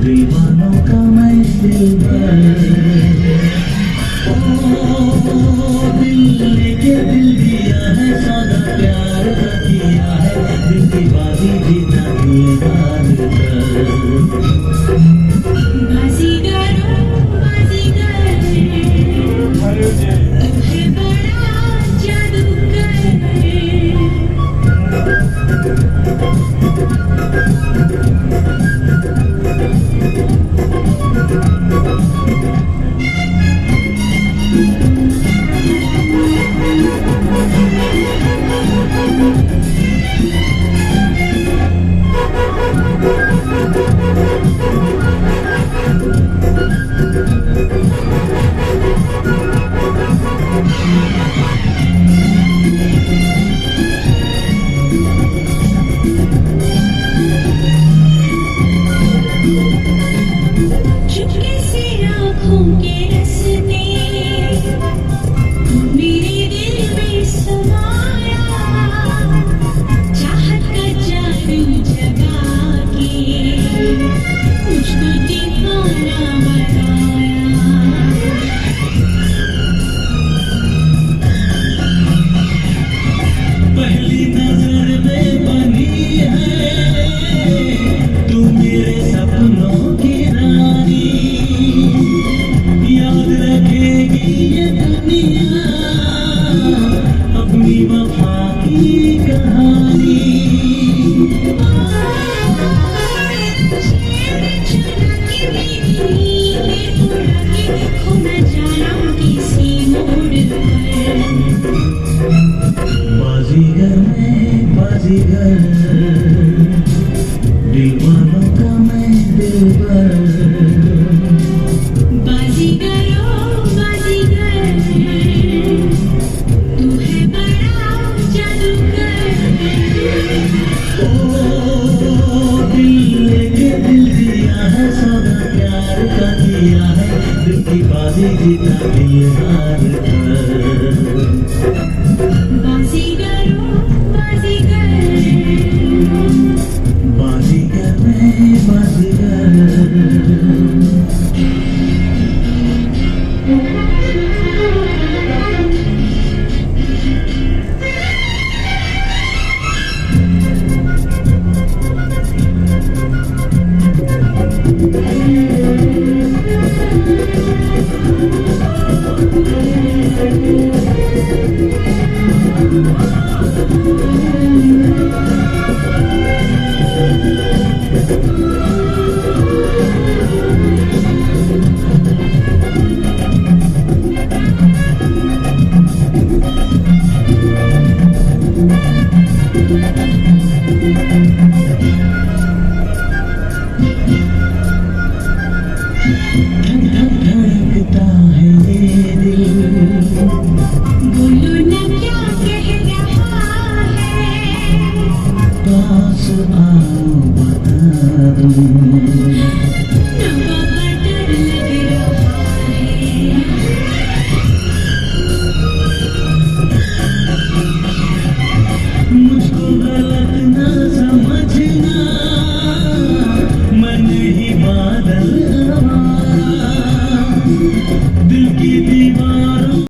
दीवानों का मैं दिलबर, दिल लेके दिल दिया है, सौदा प्यार का किया है, दिल की बाजी जीता दिलदार कर। बाजीगर बाजीगर तुम्हें बड़ा जादूगर। चुपके से आँखों के रस्ते मेरे दिल में समाया, चाहत का जादू जगा के मुझको दीवाना बनाया। पहली नजर में बनी है तू मेरे सपनों की रानी, याद रखेगी ये दुनिया अपनी वफा की कहानी। खोना जाना किसी मोड़ पर। बाजीगर मैं बाजीगर, दीवानों का मैं दिलबर। बाजीगर ओ बाजीगर तू है बड़ा जादूगर। दिल लेके दिल दिया है, सौदा प्यार का किया है, दिल की बाजी जीता दिलदार कर।